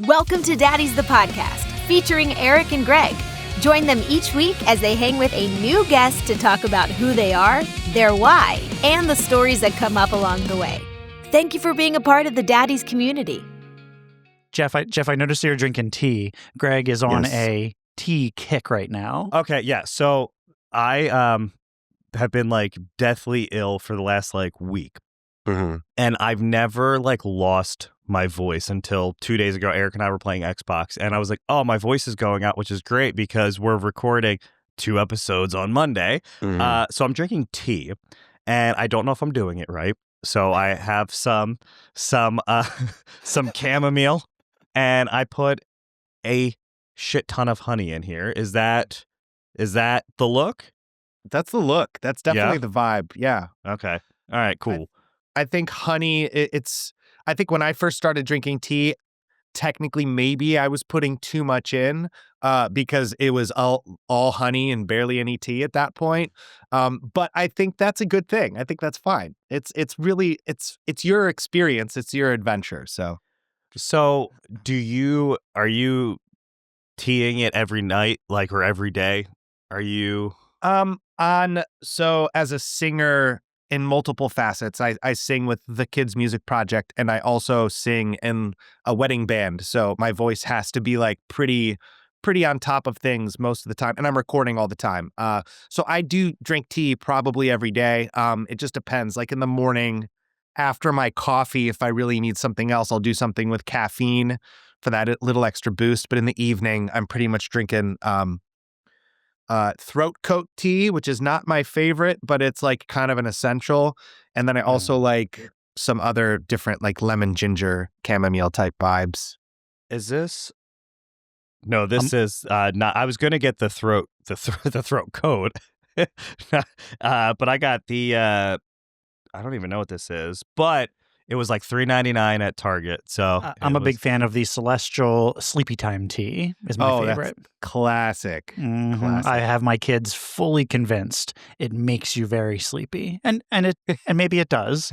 Welcome to Daddies the Podcast, featuring Eric and Greg. Join them each week as they hang with a new guest to talk about who they are, their why, and the stories that come up along the way. Thank you for being a part of the Daddies community. Jeff, I noticed you're drinking tea. Greg is on a tea kick right now. Okay, yeah. So I have been like deathly ill for the last like week. Mm-hmm. And I've never like lost my voice until 2 days ago. Eric and I were playing Xbox and I was like, oh, my voice is going out, which is great because we're recording 2 episodes on Monday. Mm-hmm. So I'm drinking tea and I don't know if I'm doing it right. So I have some chamomile and I put a shit ton of honey in here. Is that the look? That's the look. That's definitely the vibe. Yeah. Okay. All right, cool. I think honey, I think when I first started drinking tea, technically maybe I was putting too much in because it was all honey and barely any tea at that point. But I think that's a good thing. I think that's fine. It's really your experience. It's your adventure. So are you teaing it every night, like, or every day? Are you so as a singer in multiple facets, I sing with the Kids Music Project and I also sing in a wedding band. So my voice has to be like pretty on top of things most of the time. And I'm recording all the time. So I do drink tea probably every day. It just depends. Like in the morning after my coffee, if I really need something else, I'll do something with caffeine for that little extra boost. But in the evening, I'm pretty much drinking throat coat tea, which is not my favorite, but it's like kind of an essential. And then I also like some other different like lemon ginger chamomile type vibes. Is this? No, this is not. I was gonna get the throat coat, but I got the. I don't even know what this is, but it was like $3.99 at Target. So I'm a big fan of the Celestial Sleepy Time tea. Is my favorite. That's classic. Mm-hmm. Classic. I have my kids fully convinced it makes you very sleepy, and maybe it does.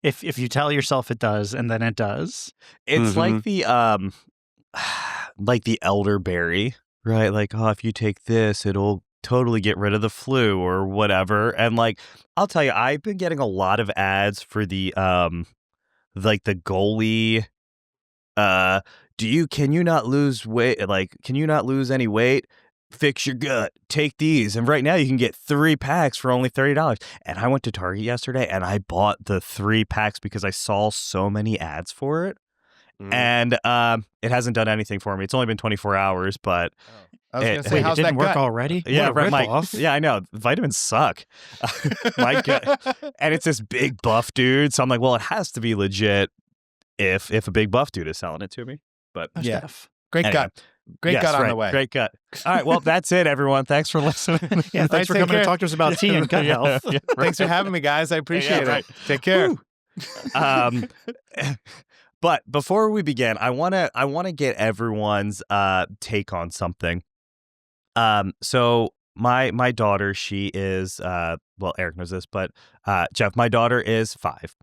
if you tell yourself it does, and then it does. It's like the elderberry, right? Like, oh, if you take this, it'll totally get rid of the flu or whatever. And like, I'll tell you, I've been getting a lot of ads for the like the goalie. Can you not lose weight? Like, can you not lose any weight? Fix your gut. Take these. And right now you can get 3 packs for only $30. And I went to Target yesterday and I bought the 3 packs because I saw so many ads for it. And it hasn't done anything for me. It's only been 24 hours, but I was going to say, how's it didn't that work gut? already? yeah, What a right. rip-off. Yeah, I know. Vitamins suck. My gut. And it's this big buff dude. So I'm like, well, it has to be legit if a big buff dude is selling it to me. But Yeah. Jeff. Great anyway. gut. Great gut on the way. Great gut. All right. Well, that's it, everyone. Thanks for listening. Yeah, thanks for take coming care. to talk to us about tea and gut health. Yeah, right. Thanks for having me, guys. I appreciate right. it. Take care. But before we begin, I wanna get everyone's take on something. So my daughter, she is well, Eric knows this, but Jeff, my daughter is 5,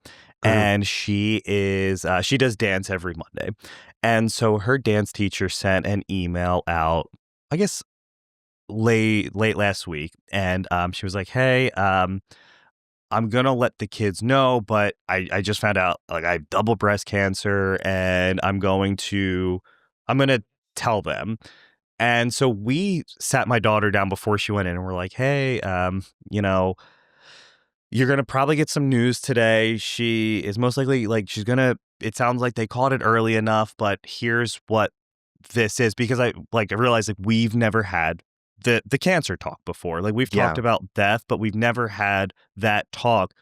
and she does dance every Monday, and so her dance teacher sent an email out, I guess late last week, and she was like, hey, I'm going to let the kids know, but I just found out like I have double breast cancer and I'm going to tell them. And so we sat my daughter down before she went in and we're like, hey, you're going to probably get some news today. She is most likely like, it sounds like they caught it early enough, but here's what this is, because I realized like we've never had the cancer talk before. Like we've talked about death, but we've never had that talk.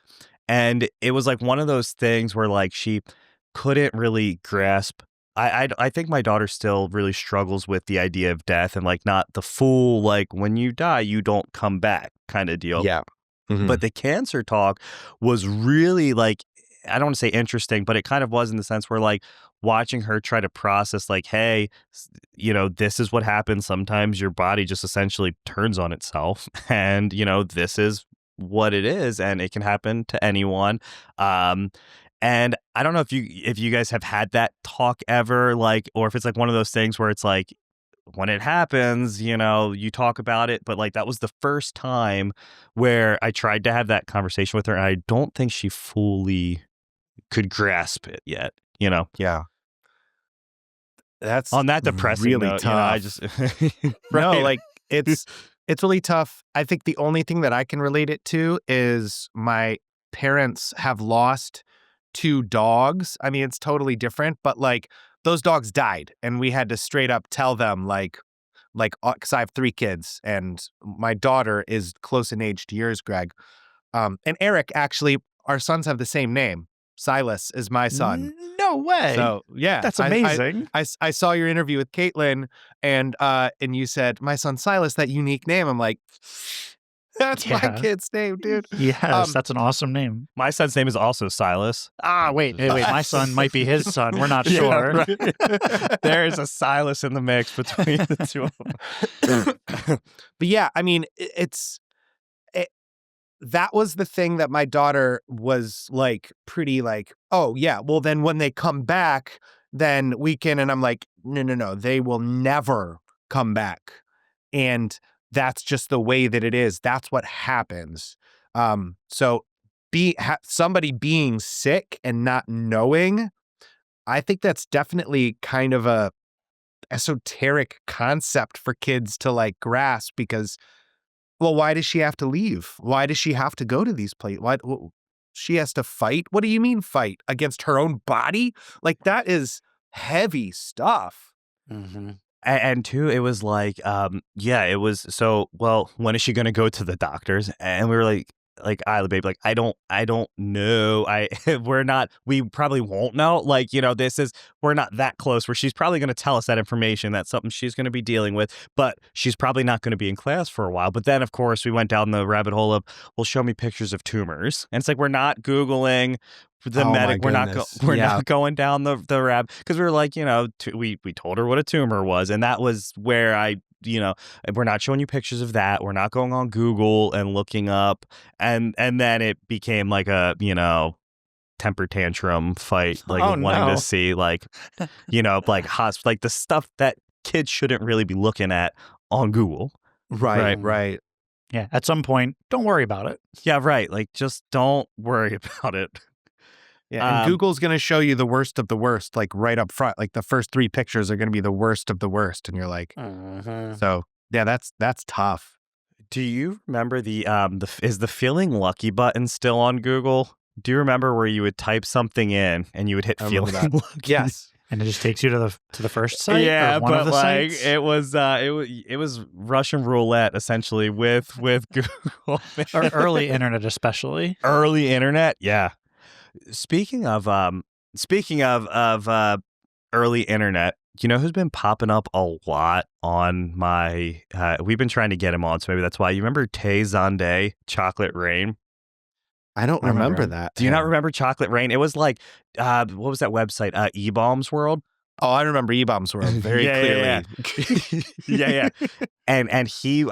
And it was like one of those things where like she couldn't really grasp. I think my daughter still really struggles with the idea of death and like not the full, like when you die, you don't come back kind of deal. Yeah. Mm-hmm. But the cancer talk was really like, I don't want to say interesting, but it kind of was in the sense where like watching her try to process like, hey, this is what happens. Sometimes your body just essentially turns on itself and, this is what it is and it can happen to anyone. And I don't know if you guys have had that talk ever, like, or if it's like one of those things where it's like when it happens, you talk about it, but like that was the first time where I tried to have that conversation with her, and I don't think she fully could grasp it yet. Yeah. That's On that depressing really note, tough. I just No, right. like it's really tough. I think the only thing that I can relate it to is my parents have lost 2 dogs. I mean, it's totally different, but like those dogs died, and we had to straight up tell them like because I have 3 kids, and my daughter is close in age to yours, Greg. And Eric, actually, our sons have the same name. Silas is my son. No way. So yeah, That's amazing. I saw your interview with Caitlin, and you said my son Silas, that unique name. I'm like, that's my Yeah. kid's name, dude. Yes, that's an awesome name. My son's name is also Silas. Wait. My son might be his son. We're not Yeah, sure. right. There is a Silas in the mix between the two of them. But yeah, I mean, that was the thing that my daughter was like pretty like, oh yeah, well then when they come back, then we can, and I'm like, no, they will never come back. And that's just the way that it is. That's what happens. So somebody being sick and not knowing, I think that's definitely kind of a esoteric concept for kids to like grasp, because well, why does she have to leave? Why does she have to go to these places? Why she has to fight? What do you mean fight? Against her own body? Like that is heavy stuff. Mm-hmm. And two, it was like, it was so, well, when is she going to go to the doctors? And we were like, Isla, babe, like, I don't know. We probably won't know. Like, we're not that close where she's probably going to tell us that information. That's something she's going to be dealing with, but she's probably not going to be in class for a while. But then, of course, we went down the rabbit hole of, well, show me pictures of tumors. And it's like, we're not Googling the medic. We're not going down the rabbit, because we were like, we told her what a tumor was. And that was where we're not showing you pictures of that. We're not going on Google and looking up. And then it became like a, temper tantrum fight, like wanting to see like, like like the stuff that kids shouldn't really be looking at on Google. Right. Yeah. At some point, don't worry about it. Yeah, right. Like, just don't worry about it. Yeah, and Google's going to show you the worst of the worst, like right up front. Like the first 3 pictures are going to be the worst of the worst, and you're like, so yeah, that's tough. Do you remember is the feeling lucky button still on Google? Do you remember where you would type something in and you would hit feeling lucky? Yes. And it just takes you to the first site. Yeah, or one but of the like sites? it was Russian roulette essentially with Google. Or early internet, especially. Early internet, yeah. Speaking of early internet, you know who's been popping up a lot on my? We've been trying to get him on, so maybe that's why. You remember Tay Zonday, Chocolate Rain? I don't remember that. Do you not remember Chocolate Rain? It was like, what was that website? E-Bombs World? Oh, I remember E-Bombs World very clearly. Yeah. And I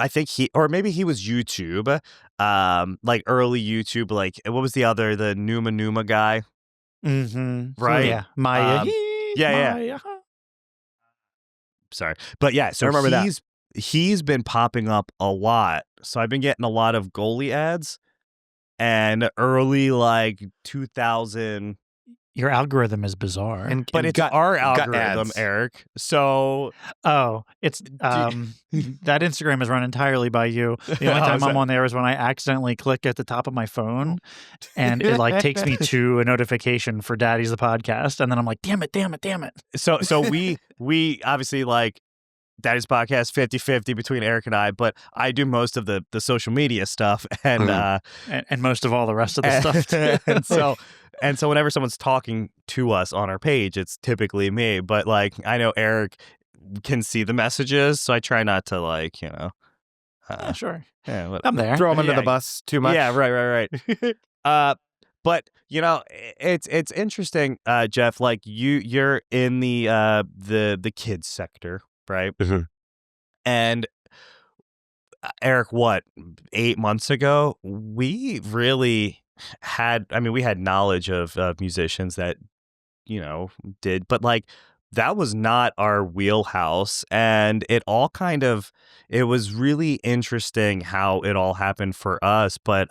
think or maybe he was YouTube, like early YouTube, like what was the Numa guy? Mm-hmm. Right? Yeah. Maya. Yeah. Sorry. But yeah, so I remember he's been popping up a lot. So I've been getting a lot of goalie ads and early like 2000. Your algorithm is bizarre. But it's our algorithm, Eric. So, it's that Instagram is run entirely by you. The only time I'm on there is when I accidentally click at the top of my phone, and it like takes me to a notification for Daddies the Podcast, and then I'm like, damn it. So we obviously like Daddies Podcast 50-50 between Eric and I, but I do most of the social media stuff and most of all the rest of the stuff too. And so whenever someone's talking to us on our page, it's typically me. But like, I know Eric can see the messages, so I try not to like, sure. Yeah, I'm there. Throw him under the bus too much. Yeah, right. But it's interesting, Jeff. Like you're in the kids sector, right? Mm-hmm. And Eric, 8 months ago, we really we had knowledge of musicians that, did, but like that was not our wheelhouse. And it was really interesting how it all happened for us. But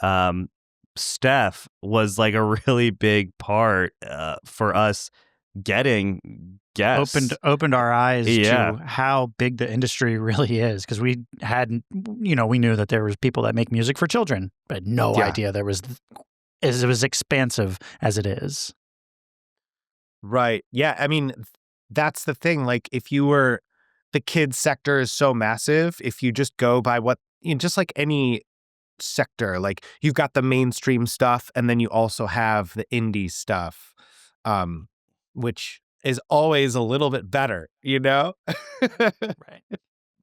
Steph was like a really big part for us getting guests. Opened our eyes Yeah. to how big the industry really is, because we hadn't, we knew that there was people that make music for children, but no idea there was as it was expansive as it is. Right. Yeah. I mean, that's the thing. Like, the kids sector is so massive. If you just go by just like any sector, like you've got the mainstream stuff, and then you also have the indie stuff, which is always a little bit better, Right.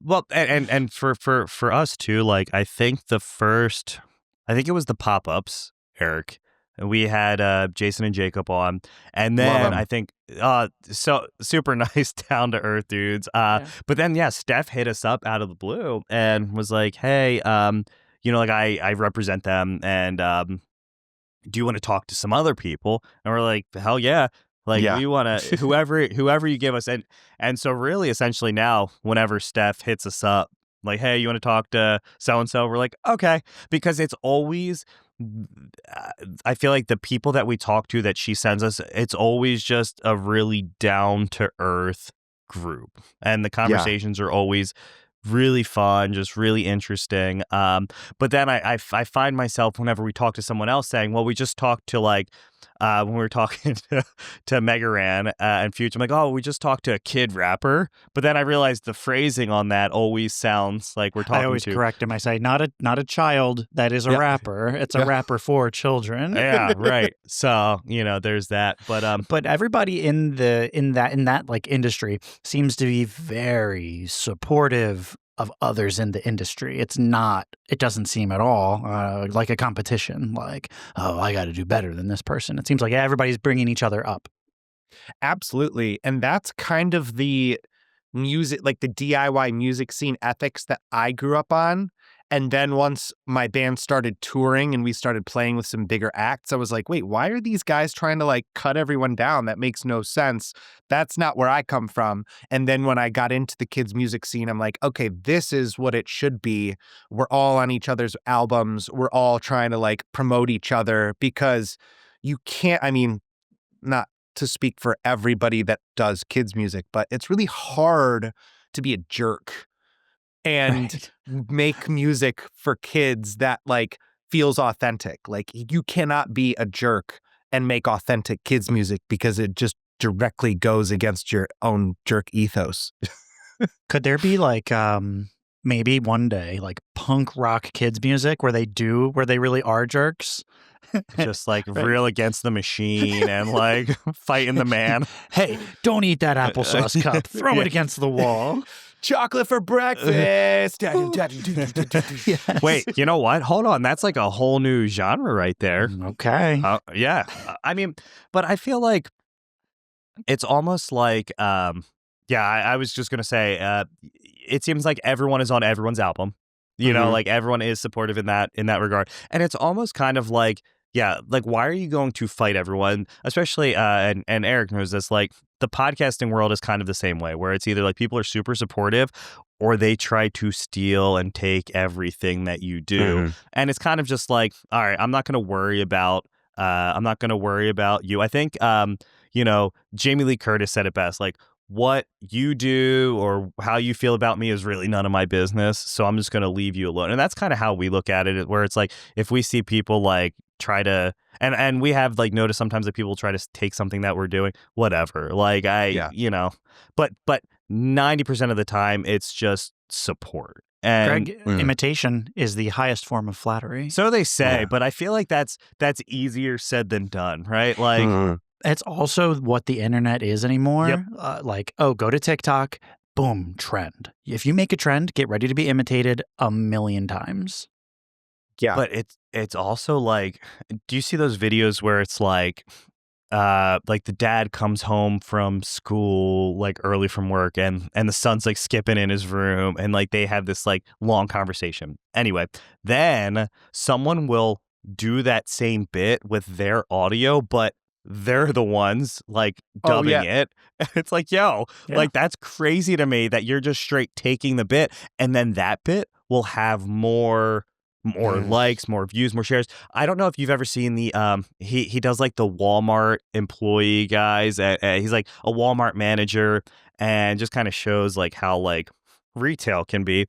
Well, and for us too, like I think it was the pop-ups, Eric. And we had Jason and Jacob on, and then I think so super nice, down to earth dudes. But then Steph hit us up out of the blue and was like, "Hey, like I represent them, and do you want to talk to some other people?" And we're like, "Hell yeah." Like we want to whoever you give us, and so really essentially now whenever Steph hits us up like, hey, you want to talk to so and so, we're like, okay, because it's always I feel like the people that we talk to that she sends us, it's always just a really down to earth group, and the conversations are always really fun, just really interesting. But then I find myself whenever we talk to someone else saying, well, we just talked to like when we were talking to Megaran and Future, I'm like, oh, we just talked to a kid rapper. But then I realized the phrasing on that always sounds like we're talking to. I always correct him. I say, not a child that is a rapper. It's a rapper for children. Yeah, right. So, there's that. But everybody in that like industry seems to be very supportive of others in the industry. It doesn't seem at all like a competition, like, oh, I got to do better than this person. It seems like everybody's bringing each other up. Absolutely. And that's kind of the music, like the DIY music scene ethics that I grew up on. And then once my band started touring and we started playing with some bigger acts, I was like, wait, why are these guys trying to like cut everyone down? That makes no sense. That's not where I come from. And then when I got into the kids' music scene, I'm like, okay, this is what it should be. We're all on each other's albums. We're all trying to like promote each other, because you can't, not to speak for everybody that does kids music, but it's really hard to be a jerk and make music for kids that like feels authentic. Like you cannot be a jerk and make authentic kids music, because it just directly goes against your own jerk ethos. Could there be like maybe one day like punk rock kids music where they really are jerks? Just like real against the machine and like fighting the man. Hey, don't eat that applesauce cup. Throw it against the wall. Chocolate for breakfast. Yes. Wait, you know what? Hold on. That's like a whole new genre right there. Okay. Yeah. But I feel like it's almost like, I was just going to say, it seems like everyone is on everyone's album. Like everyone is supportive in that regard. And it's almost kind of like, like, why are you going to fight everyone? Especially, and Eric knows this, like, the podcasting world is kind of the same way, where it's either like people are super supportive or they try to steal and take everything that you do. Mm-hmm. And it's kind of just like, all right, I'm not going to worry about you. I think, Jamie Lee Curtis said it best, like, what you do or how you feel about me is really none of my business. So I'm just going to leave you alone. And that's kind of how we look at it, where it's like, if we see people like try to, and we have like noticed sometimes that people try to take something that we're doing, whatever. Like but 90% of the time it's just support. And Greg, imitation is the highest form of flattery. So they say, but I feel like that's easier said than done, right? Like, it's also what the internet is anymore. Yep. Go to TikTok, boom, trend. If you make a trend, get ready to be imitated 1,000,000 times. Yeah. But it's also like, do you see those videos where it's like the dad comes home from school like early from work and the son's like skipping in his room and like they have this like long conversation. Anyway, then someone will do that same bit with their audio, but they're the ones like dubbing it. It's like, yo, like that's crazy to me that you're just straight taking the bit and then that bit will have more likes, more views, more shares. I don't know if you've ever seen the he does like the Walmart employee guys. He's like a Walmart manager and just kind of shows like how like retail can be.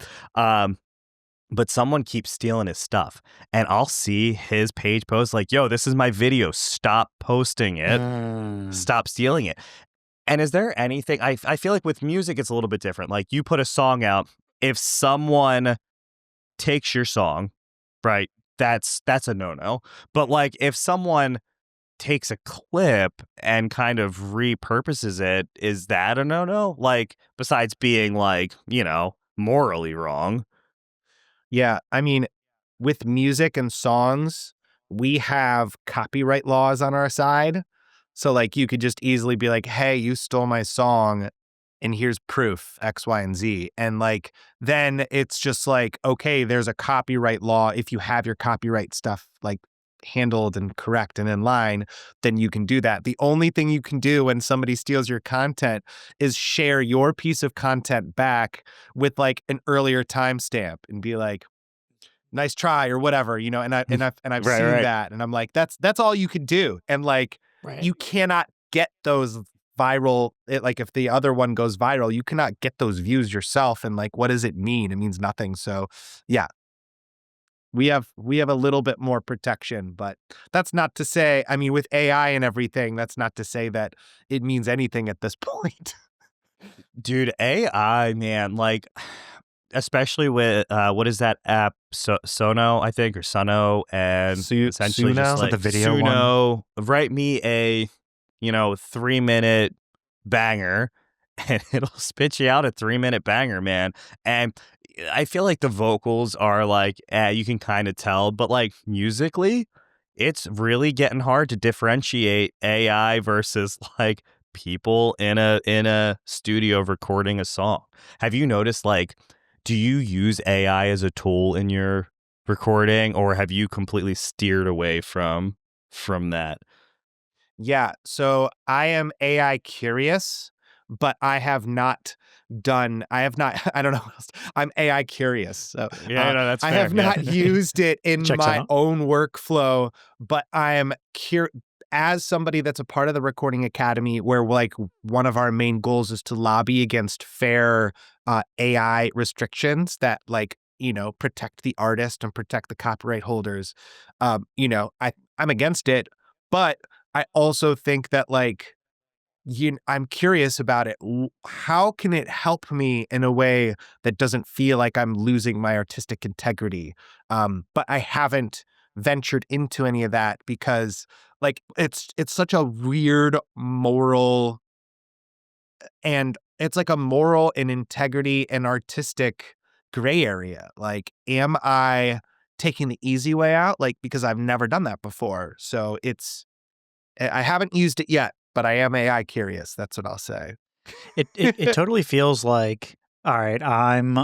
But someone keeps stealing his stuff and I'll see his page post like, yo, this is my video. Stop posting it. Stop stealing it. And is there anything, I feel like with music, it's a little bit different. Like you put a song out, if someone takes your song, right, that's a no-no. But like if someone takes a clip and kind of repurposes it, is that a no-no? Like besides being like, you know, morally wrong. Yeah, I mean, with music and songs, we have copyright laws on our side. So like you could just easily be like, hey, you stole my song and here's proof X, Y, and Z. And like then it's just like, okay, there's a copyright law. If you have your copyright stuff like handled and correct and in line, then you can do that. The only thing you can do when somebody steals your content is share your piece of content back with like an earlier timestamp and be like, nice try or whatever, you know, and I've Right, seen right. that and I'm like, that's all you can do. And like you cannot get those viral, like if the other one goes viral, you cannot get those views yourself. And like, what does it mean? It means nothing. So yeah, we have a little bit more protection, but that's not to say, I mean, with AI and everything, that's not to say that it means anything at this point. Dude, AI, man, like especially with what is that app, Sono, I think, or Suno, and essentially Suno? just Is like that the video Suno, write me a 3-minute banger, and it'll spit you out a 3-minute banger, man. And I feel like the vocals are like, you can kind of tell, but like musically, it's really getting hard to differentiate AI versus like people in a studio recording a song. Have you noticed, like, do you use AI as a tool in your recording, or have you completely steered away from that? Yeah, so I am AI curious, but I have not, I don't know what else. I'm AI curious. So Yeah, no, that's I fair. have not used it in Checks my out. own workflow, but I am as somebody that's a part of the Recording Academy, where like one of our main goals is to lobby against fair AI restrictions that like, you know, protect the artist and protect the copyright holders. You know, I'm against it, but I also think that like, I'm curious about it. How can it help me in a way that doesn't feel like I'm losing my artistic integrity? But I haven't ventured into any of that because like it's such a weird moral, and it's like a moral and integrity and artistic gray area. Like, am I taking the easy way out? Like, because I've never done that before. So I haven't used it yet, but I am AI curious. That's what I'll say. It totally feels like, all right, I'm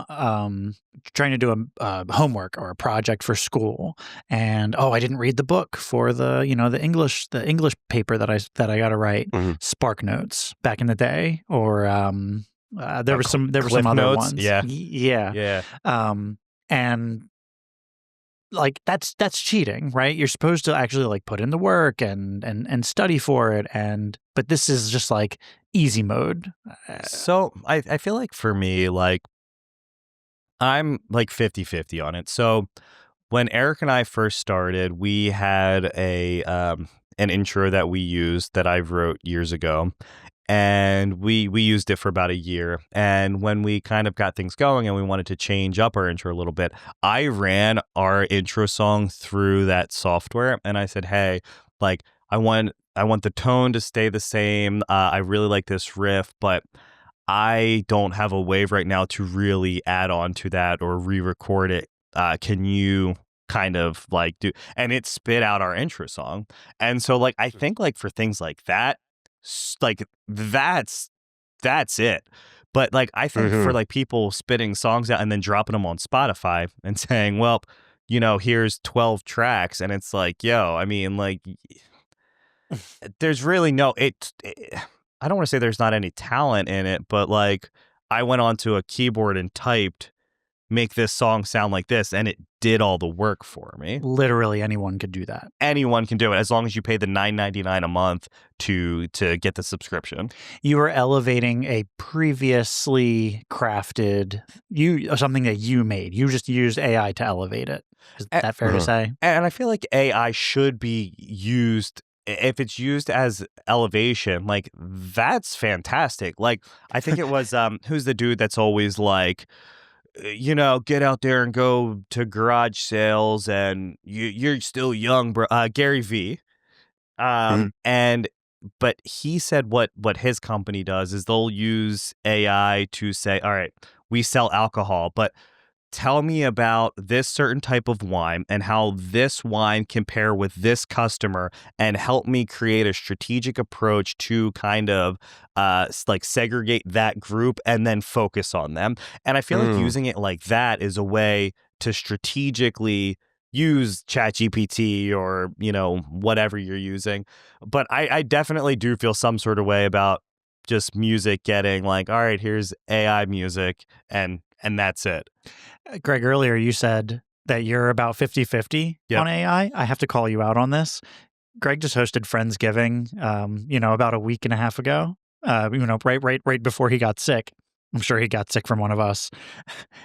trying to do a homework or a project for school, and I didn't read the book for the the English paper that I got to write. Spark Notes back in the day, or there were some other Notes? ones. Yeah. Yeah. And like that's cheating, right? You're supposed to actually like put in the work and study for it, but this is just like easy mode. So I feel like for me, like I'm like 50-50 on it. So when Eric and I first started, we had an intro that we used that I wrote years ago. And we used it for about a year. And when we kind of got things going and we wanted to change up our intro a little bit, I ran our intro song through that software. And I said, hey, like, I want the tone to stay the same. I really like this riff, but I don't have a wave right now to really add on to that or re-record it. Can you kind of like do? And it spit out our intro song. And so like, I think like for things like that, like that's it. But like I think for like people spitting songs out and then dropping them on Spotify and saying, well, here's 12 tracks, and it's like, yo, I mean, like, there's really I don't want to say there's not any talent in it, but like, I went onto a keyboard and typed, make this song sound like this, and it did all the work for me. Literally anyone could do that. Anyone can do it as long as you pay the $9.99 a month to get the subscription. You were elevating a previously crafted something that you made. You just used AI to elevate it. Is that fair to say? And I feel like AI should be used, if it's used as elevation, like, that's fantastic. Like, I think it was who's the dude that's always like, get out there and go to garage sales, and you're still young, bro. Gary V. But he said what his company does is they'll use AI to say, all right, we sell alcohol, but tell me about this certain type of wine and how this wine compare with this customer, and help me create a strategic approach to kind of like segregate that group and then focus on them. And I feel like using it like that is a way to strategically use ChatGPT or, whatever you're using. But I definitely do feel some sort of way about just music getting like, all right, here's AI music, and that's it. Greg, earlier you said that you're about 50-50 on AI. I have to call you out on this. Greg just hosted Friendsgiving, about a week and a half ago, right before he got sick. I'm sure he got sick from one of us.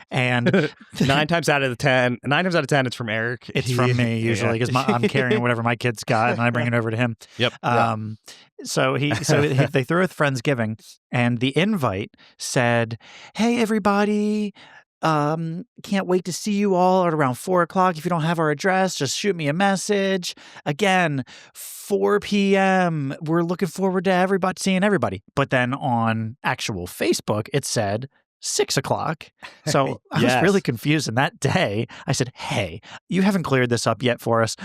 And 9 times out of 10, it's from Eric. It's from me usually, because I'm carrying whatever my kids got and I bring it over to him. Yep. So they threw a Friendsgiving, and the invite said, "Hey everybody, can't wait to see you all at around 4:00. If you don't have our address, just shoot me a message. Again, 4 p.m. We're looking forward to seeing everybody." But then on actual Facebook, it said 6:00. So I was really confused. And that day I said, "Hey, you haven't cleared this up yet for us.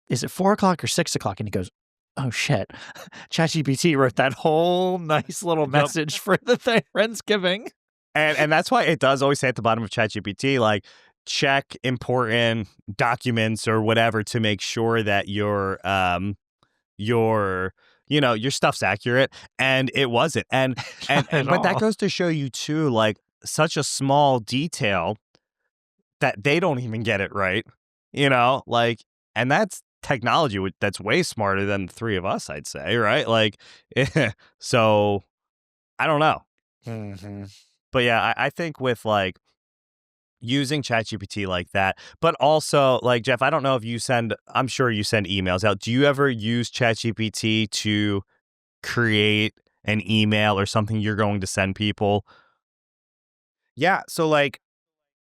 Is it 4:00 or 6:00? And he goes, "Oh shit." ChatGPT wrote that whole nice little message for the Friendsgiving. And that's why it does always say at the bottom of ChatGPT, like, check important documents or whatever to make sure that your stuff's accurate. And it wasn't. And but that goes to show you too, like, such a small detail that they don't even get it right. Like, and that's technology that's way smarter than the three of us, I'd say, right? Like, so I don't know. Mm-hmm. But yeah, I think with like using ChatGPT like that, but also like, Jeff, I don't know if I'm sure you send emails out. Do you ever use ChatGPT to create an email or something you're going to send people? Yeah. So like,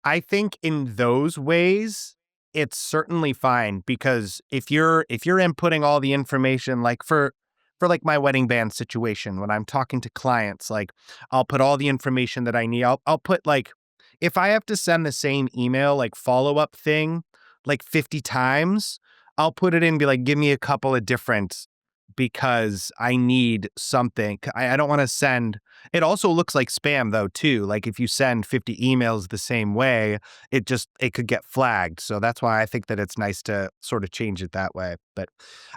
I think in those ways, it's certainly fine, because if you're inputting all the information, like for like my wedding band situation, when I'm talking to clients, like, I'll put all the information that I need. I'll put, like, if I have to send the same email, like, follow-up thing, like 50 times, I'll put it in and be like, give me a couple of different, because I need something. I don't want to send. It also looks like spam though too. Like, if you send 50 emails the same way, it could get flagged. So that's why I think that it's nice to sort of change it that way. But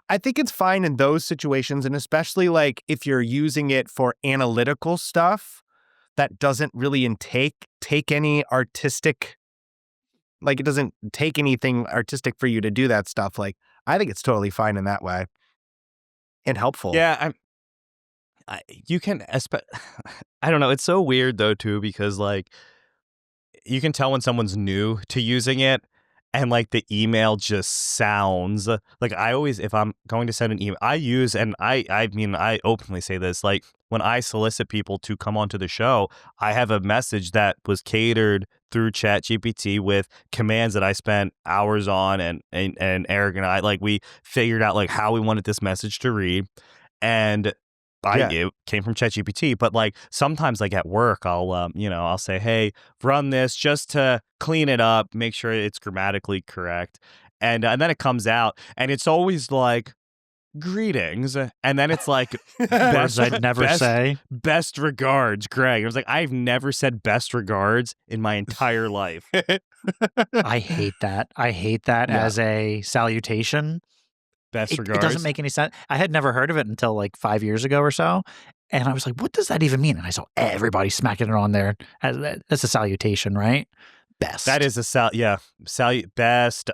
I think it's fine in those situations, and especially like if you're using it for analytical stuff that doesn't really take any artistic, like, it doesn't take anything artistic for you to do that stuff. Like, I think it's totally fine in that way. And helpful. Yeah, you can. I don't know. It's so weird though too, because like, you can tell when someone's new to using it, and like the email just sounds like, I always, if I'm going to send an email, I use, and I mean, I openly say this, like, when I solicit people to come onto the show, I have a message that was catered through ChatGPT with commands that I spent hours on, and Eric and I, like, we figured out like how we wanted this message to read, and it came from ChatGPT. But like, sometimes like at work, I'll say, hey, run this just to clean it up, make sure it's grammatically correct, and then it comes out, and it's always like, greetings, and then it's like Words I'd never say. Best regards, Greg. I was like, I've never said best regards in my entire life. I hate that. I hate that as a salutation. Best It regards. doesn't make any sense. I had never heard of it until like 5 years ago or so. And I was like, what does that even mean? And I saw everybody smacking it on there. That's a salutation, right? Best. That is a best.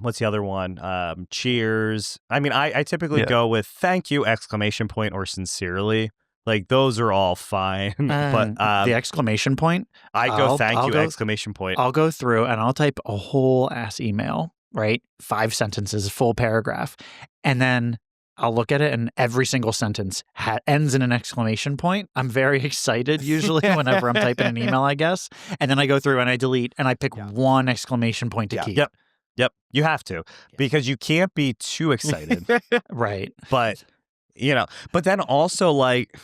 What's the other one? Cheers. I mean, I typically go with thank you, exclamation point, or sincerely. Like those are all fine. But the exclamation point. I go thank you, exclamation point. I'll go through and I'll type a whole ass email, right? 5 sentences, full paragraph. And then I'll look at it and every single sentence ends in an exclamation point. I'm very excited usually whenever I'm typing an email, I guess. And then I go through and I delete and I pick one exclamation point to keep. Yep. You have to because you can't be too excited. Right. But, but then also like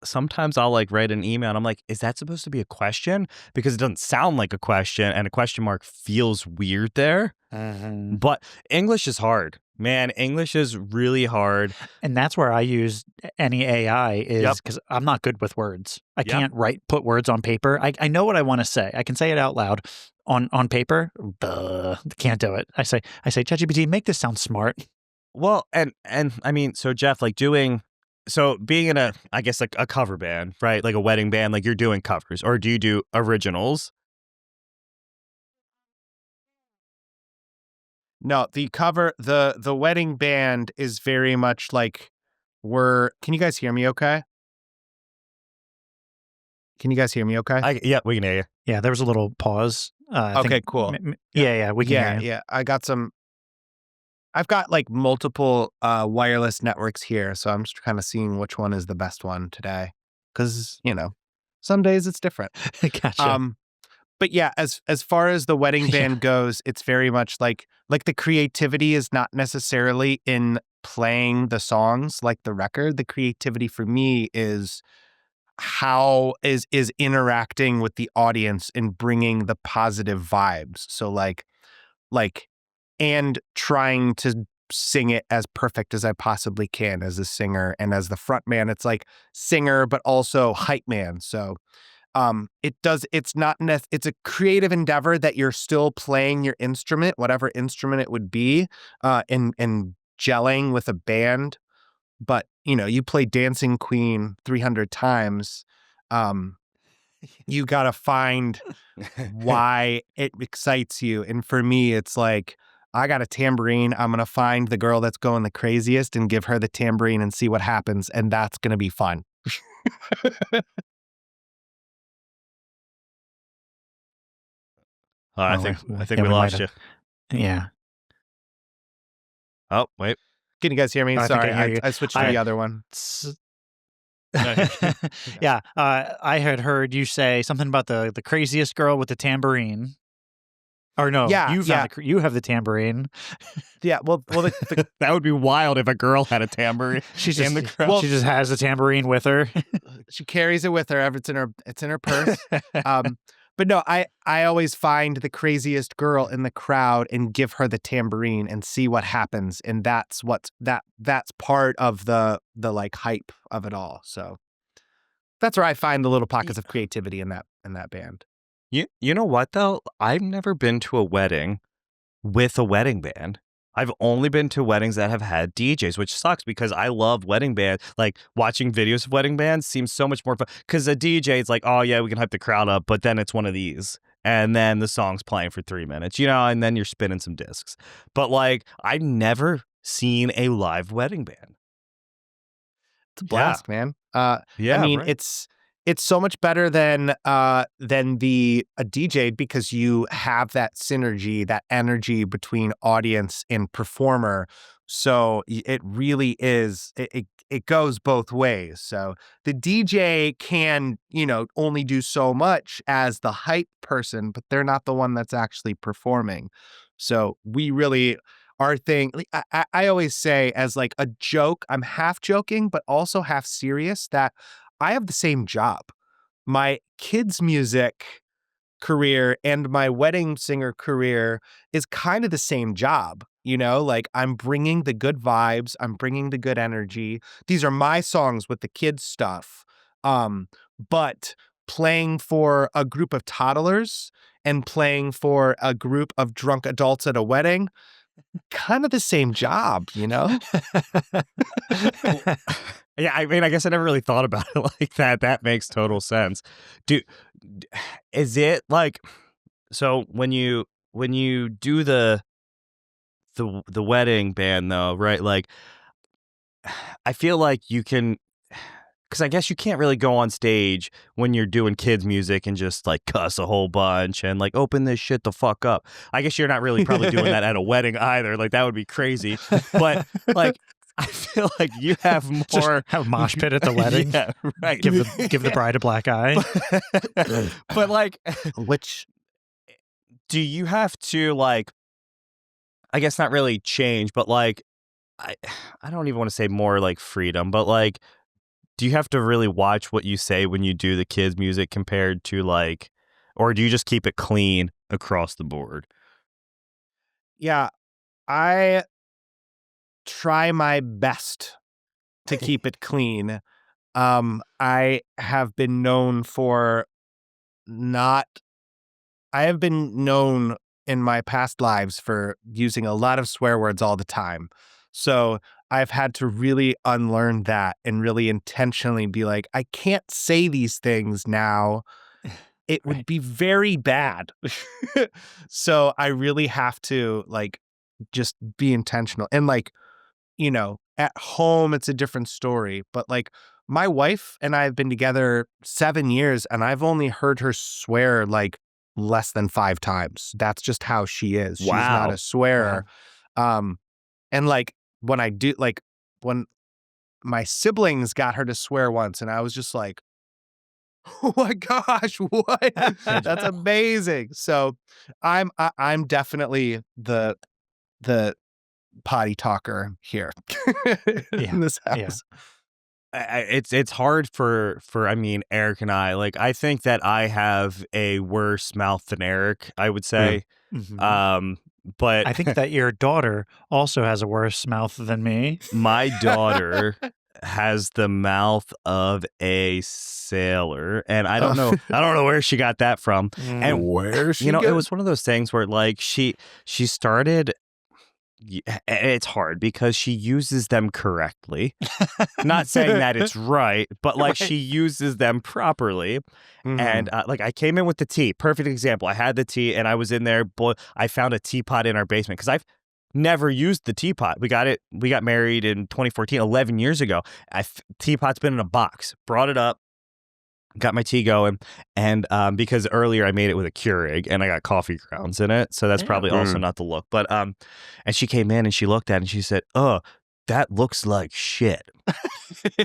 sometimes I'll like write an email and I'm like, is that supposed to be a question? Because it doesn't sound like a question and a question mark feels weird there. But English is hard. Man, English is really hard. And that's where I use any AI is because I'm not good with words. I can't put words on paper. I know what I want to say. I can say it out loud. On paper, can't do it. I say, ChatGPT, make this sound smart. Well, and I mean, so Jeff, like being in a cover band, right? Like a wedding band, like you're doing covers, or do you do originals? No, the wedding band is very much like can you guys hear me okay? Can you guys hear me okay? Yeah, we can hear you. Yeah, there was a little pause. Okay, cool. Yeah, we can hear you. Yeah, I've got like multiple wireless networks here, so I'm just kind of seeing which one is the best one today. Because, some days it's different. Gotcha. But yeah, as far as the wedding band goes, it's very much like the creativity is not necessarily in playing the songs like the record. The creativity for me is how is interacting with the audience and bringing the positive vibes. So like and trying to sing it as perfect as I possibly can as a singer, and as the front man, it's like singer but also hype man. So it's a creative endeavor that you're still playing your instrument, whatever instrument it would be, and gelling with a band. But, you play Dancing Queen 300 times. You got to find why it excites you. And for me, it's like, I got a tambourine. I'm going to find the girl that's going the craziest and give her the tambourine and see what happens. And that's going to be fun. I think we lost you. Yeah. Oh, wait. Can you guys hear me? Sorry, I switched to the other one. Yeah. I had heard you say something about the craziest girl with the tambourine. Or no, you have the tambourine. Yeah, well, that would be wild if a girl had a tambourine in the crowd. Well, she just has the tambourine with her. She carries it with her. It's in her purse. But no, I always find the craziest girl in the crowd and give her the tambourine and see what happens. And that's that's part of the like hype of it all. So that's where I find the little pockets of creativity in that band. You know what though? I've never been to a wedding with a wedding band. I've only been to weddings that have had DJs, which sucks because I love wedding bands. Like watching videos of wedding bands seems so much more fun because a DJ is like, oh yeah, we can hype the crowd up, but then it's one of these. And then the song's playing for 3 minutes, and then you're spinning some discs. But like, I've never seen a live wedding band. It's a blast, man. Yeah, I mean, right. It's so much better than a DJ because you have that synergy, that energy between audience and performer. So it really is. It goes both ways. So the DJ can, only do so much as the hype person, but they're not the one that's actually performing. So we really. Our thing, I always say as like a joke, I'm half joking, but also half serious that I have the same job. My kids' music career and my wedding singer career is kind of the same job. You know, like I'm bringing the good vibes. I'm bringing the good energy. These are my songs with the kids stuff. But playing for a group of toddlers and playing for a group of drunk adults at a wedding, kind of the same job, you know? Yeah, I mean, I guess I never really thought about it like that. That makes total sense. Is it like, so when you do the wedding band though, right? Like, I feel like you can, because I guess you can't really go on stage when you're doing kids music and just like cuss a whole bunch and like open this shit the fuck up. I guess you're not really probably doing that at a wedding either. Like that would be crazy. But like, I feel like you have more. Just have a mosh pit at the wedding. Yeah, right. Give the bride a black eye. But like, Which do you have to like, I guess not really change, but like, I don't even want to say more like freedom, but like, do you have to really watch what you say when you do the kids music compared to like, or do you just keep it clean across the board? Yeah, I try my best to keep it clean. I have been known in my past lives for using a lot of swear words all the time. So I've had to really unlearn that and really intentionally be like, I can't say these things now. It would be very bad. So I really have to like just be intentional. And like, you know, at home, it's a different story. But like my wife and I have been together 7 years and I've only heard her swear like less than 5 times. That's just how she is. She's not a swearer. Wow. And like when I do, like when my siblings got her to swear once and I was just like, oh my gosh, what? That's amazing. So I'm definitely the potty talker here in this house. Yeah. It's hard for I mean, Eric and I, like, I think that I have a worse mouth than Eric, I would say. Mm-hmm. But I think that your daughter also has a worse mouth than me. My daughter has the mouth of a sailor, and I don't know where she got that from. And where she, it was one of those things where like she started. It's hard because she uses them correctly. Not saying that it's right, but like she uses them properly. Mm-hmm. And like I came in with the tea. Perfect example. I had the tea and I was in there. I found a teapot in our basement because I've never used the teapot. We got married in 2014, 11 years ago. Teapot's been in a box. Brought it up. Got my tea going, and because earlier I made it with a Keurig and I got coffee grounds in it, so that's probably also not the look. But and she came in and she looked at it and she said, "Oh, that looks like shit."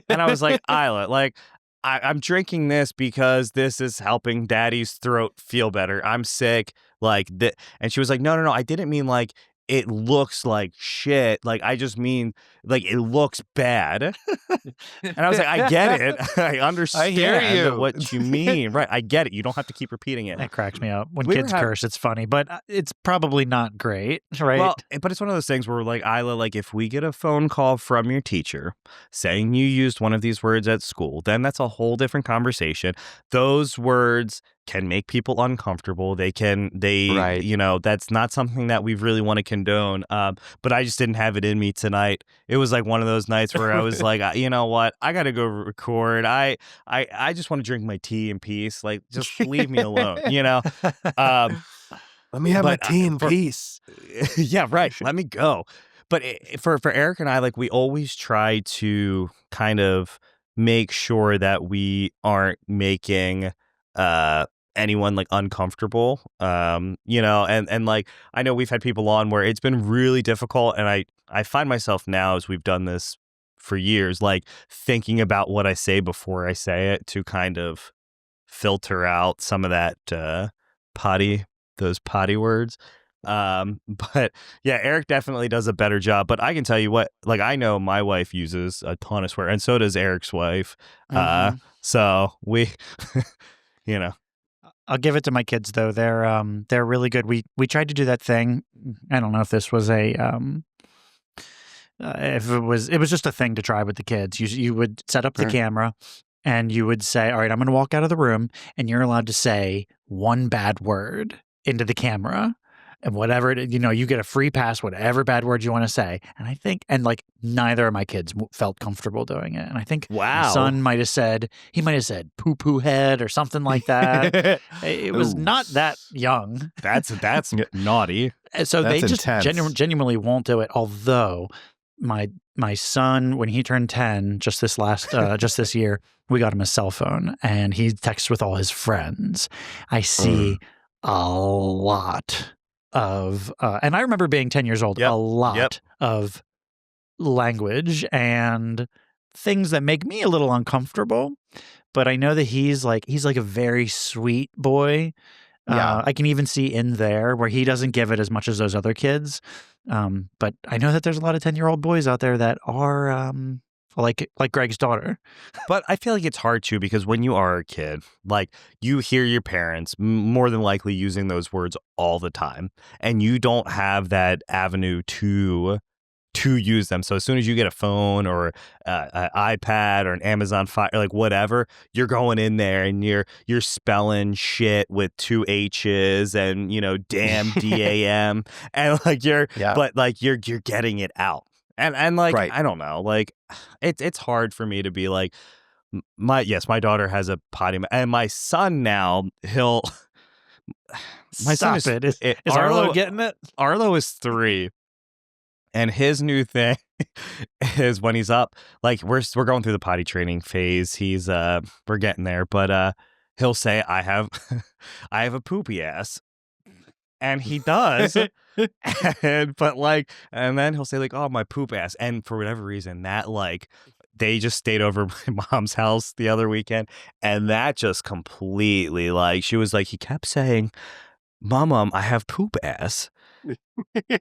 And I was like, Isla, like I'm drinking this because this is helping Daddy's throat feel better. I'm sick, like that. And she was like, No, I didn't mean like it looks like shit. Like, I just mean, like, it looks bad. And I was like, I get it. I understand what you mean. Right. I get it. You don't have to keep repeating it. That cracks me up. When kids curse, it's funny, but it's probably not great, right? Well, but it's one of those things where, like, Isla, like, if we get a phone call from your teacher saying you used one of these words at school, then that's a whole different conversation. Those words can make people uncomfortable. Right. You know, that's not something that we really want to condone. But I just didn't have it in me tonight. It was like one of those nights where I was like, you know what? I got to go record. I just want to drink my tea in peace. Like, just leave me alone, you know? Let me have my tea in peace. Yeah, right. Let me go. But for Eric and I, like, we always try to kind of make sure that we aren't making anyone like uncomfortable, you know, and like I know we've had people on where it's been really difficult, and I find myself now, as we've done this for years, like thinking about what I say before I say it to kind of filter out some of that those potty words. But yeah, Eric definitely does a better job, but I can tell you what, like, I know my wife uses a ton of swear, and so does Eric's wife. So we you know, I'll give it to my kids though. They're really good. We tried to do that thing. I don't know if this was if it was just a thing to try with the kids. You would set up the camera and you would say, all right, I'm going to walk out of the room and you're allowed to say one bad word into the camera. And whatever, you get a free pass, whatever bad words you want to say. And I think, like neither of my kids felt comfortable doing it. And I think my son might have said poo-poo head or something like that. It was not that young. That's naughty. So That's they just genuinely won't do it. Although my son, when he turned 10, just this year, we got him a cell phone and he texts with all his friends. I see a lot of and I remember being 10 years old, a lot of language and things that make me a little uncomfortable, but I know that he's like a very sweet boy. I can even see in there where he doesn't give it as much as those other kids, but I know that there's a lot of 10-year-old boys out there that are like Greg's daughter. But I feel like it's hard too, because when you are a kid, like you hear your parents more than likely using those words all the time, and you don't have that avenue to use them. So as soon as you get a phone or an iPad or an Amazon Fire, like whatever, you're going in there and you're spelling shit with 2 H's and damn DAM and like but like you're getting it out. And like, I don't know, like it's hard for me to be like, my daughter has a potty, and my son now, my son is Arlo getting it? Arlo is 3. And his new thing is when he's up, like we're going through the potty training phase. He's we're getting there, but he'll say, I have a poopy ass. And he does. and then he'll say like, oh, my poop ass. And for whatever reason, that like they just stayed over my mom's house the other weekend. And that just completely like, she was like, he kept saying, Mom, I have poop ass. And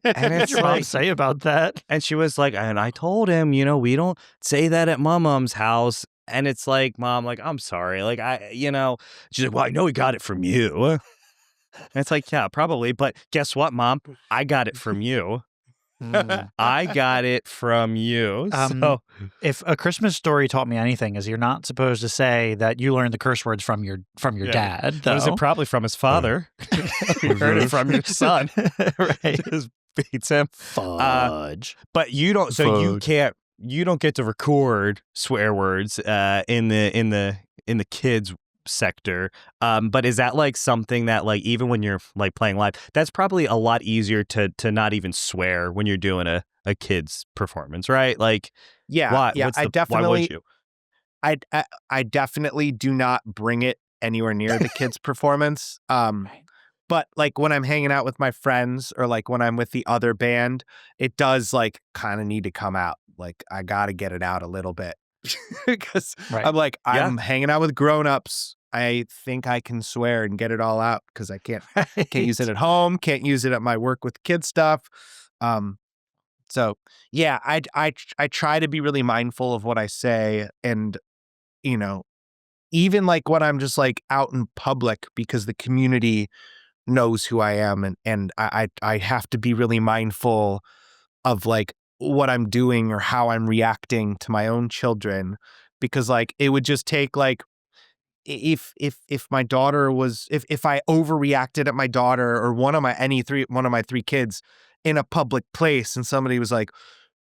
it's your mom say about that? And she was like, and I told him, we don't say that at my mom's house. And it's like, Mom, like, I'm sorry. Like, she's like, well, I know he got it from you. And it's like, yeah, probably. But guess what, Mom? I got it from you. I got it from you. So if a Christmas story taught me anything, is you're not supposed to say that you learned the curse words from your dad. Though. It was probably from his father. You heard it from your son. Right. Just beats him. Fudge. But you don't. So Fudge. You don't get to record swear words in the kids sector. But is that like something that like even when you're like playing live, that's probably a lot easier to not even swear when you're doing a kid's performance, right? Like, why? Yeah, Why would you? I definitely do not bring it anywhere near the kids' performance. But like when I'm hanging out with my friends or like when I'm with the other band, it does like kind of need to come out. Like I got to get it out a little bit because I'm like, I'm hanging out with grownups. I think I can swear and get it all out because I can't use it at home, can't use it at my work with kid stuff. So yeah, I try to be really mindful of what I say, and even like when I'm just like out in public, because the community knows who I am, and I have to be really mindful of like what I'm doing or how I'm reacting to my own children, because like it would just take like if my daughter was if I overreacted at my daughter or one of my 3 kids in a public place and somebody was like,